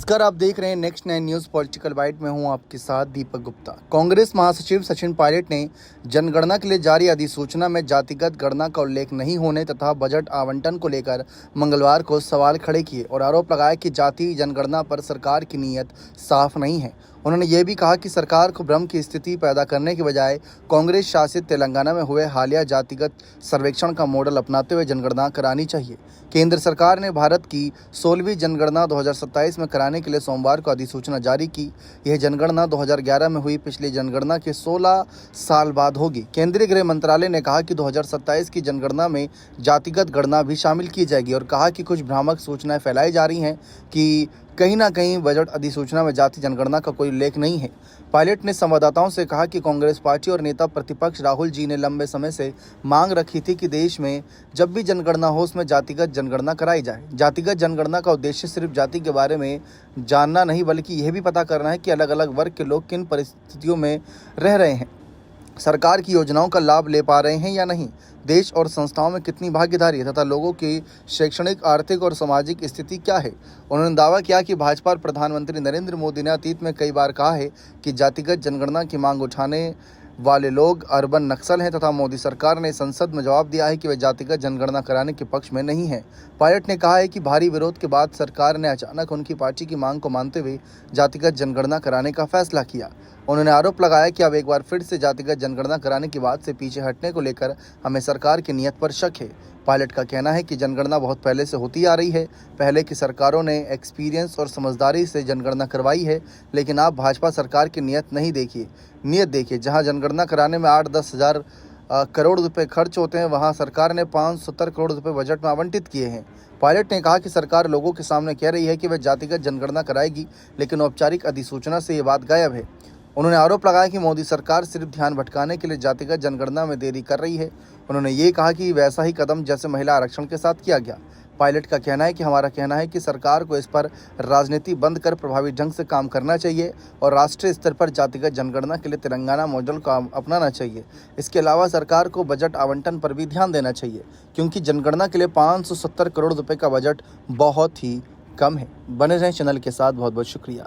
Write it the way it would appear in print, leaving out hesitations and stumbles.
नमस्कार, आप देख रहे हैं नेक्स्ट 9 न्यूज़ पॉलिटिकल बाइट में हूं आपके साथ दीपक गुप्ता। कांग्रेस महासचिव सचिन पायलट ने जनगणना के लिए जारी अधिसूचना में जातिगत गणना का उल्लेख नहीं होने तथा बजट आवंटन को लेकर मंगलवार को सवाल खड़े किए और आरोप लगाया कि जातीय जनगणना पर सरकार की नीयत साफ नहीं है। उन्होंने ये भी कहा कि सरकार को भ्रम की स्थिति पैदा करने के बजाय कांग्रेस शासित तेलंगाना में हुए हालिया जातिगत सर्वेक्षण का मॉडल अपनाते हुए जनगणना करानी चाहिए। केंद्र सरकार ने भारत की 16वीं जनगणना 2027 में कराने के लिए सोमवार को अधिसूचना जारी की। यह जनगणना 2011 में हुई पिछली जनगणना के 16 साल बाद होगी। केंद्रीय गृह मंत्रालय ने कहा कि 2027 की जनगणना में जातिगत गणना भी शामिल की जाएगी और कहा कि कुछ भ्रामक सूचनाएं फैलाई जा रही हैं कि कहीं ना कहीं बजट अधिसूचना में जाति जनगणना का कोई उल्लेख नहीं है। पायलट ने संवाददाताओं से कहा कि कांग्रेस पार्टी और नेता प्रतिपक्ष राहुल जी ने लंबे समय से मांग रखी थी कि देश में जब भी जनगणना हो उसमें जातिगत जनगणना कराई जाए। जातिगत जनगणना का उद्देश्य सिर्फ जाति के बारे में जानना नहीं बल्कि यह भी पता करना है कि अलग अलग वर्ग के लोग किन परिस्थितियों में रह रहे हैं, सरकार की योजनाओं का लाभ ले पा रहे हैं या नहीं, देश और संस्थाओं में कितनी भागीदारी है तथा लोगों की शैक्षणिक, आर्थिक और सामाजिक स्थिति क्या है। उन्होंने दावा किया कि भाजपा और प्रधानमंत्री नरेंद्र मोदी ने अतीत में कई बार कहा है कि जातिगत जनगणना की मांग उठाने वाले लोग अर्बन नक्सल हैं तथा मोदी सरकार ने संसद में जवाब दिया है कि वे जातिगत जनगणना कराने के पक्ष में नहीं है। पायलट ने कहा है कि भारी विरोध के बाद सरकार ने अचानक उनकी पार्टी की मांग को मानते हुए जातिगत जनगणना कराने का फैसला किया। उन्होंने आरोप लगाया कि अब एक बार फिर से जातिगत जनगणना कराने की बात से पीछे हटने को लेकर हमें सरकार की नीयत पर शक है। पायलट का कहना है कि जनगणना बहुत पहले से होती आ रही है। पहले की सरकारों ने एक्सपीरियंस और समझदारी से जनगणना करवाई है, लेकिन आप भाजपा सरकार की नीयत देखिए। जहां जनगणना कराने में 8-10 हज़ार करोड़ रुपए खर्च होते हैं, वहां सरकार ने 570 करोड़ रुपए बजट में आवंटित किए हैं। पायलट ने कहा कि सरकार लोगों के सामने कह रही है कि वह जातिगत जनगणना कराएगी, लेकिन औपचारिक अधिसूचना से ये बात गायब है। उन्होंने आरोप लगाया कि मोदी सरकार सिर्फ ध्यान भटकाने के लिए जातिगत जनगणना में देरी कर रही है। उन्होंने ये कहा कि वैसा ही कदम जैसे महिला आरक्षण के साथ किया गया। पायलट का कहना है कि हमारा कहना है कि सरकार को इस पर राजनीति बंद कर प्रभावी ढंग से काम करना चाहिए और राष्ट्रीय स्तर पर जातिगत जनगणना के लिए तेलंगाना मॉडल को अपनाना चाहिए। इसके अलावा सरकार को बजट आवंटन पर भी ध्यान देना चाहिए, क्योंकि जनगणना के लिए 570 करोड़ रुपए का बजट बहुत ही कम है। बने रहें चैनल के साथ। बहुत बहुत शुक्रिया।